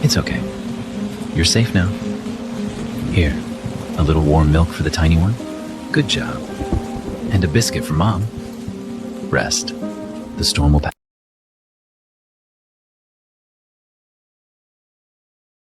It's okay. You're safe now. Here, a little warm milk for the tiny one. Good job. And a biscuit for Mom. Rest. The storm will pass.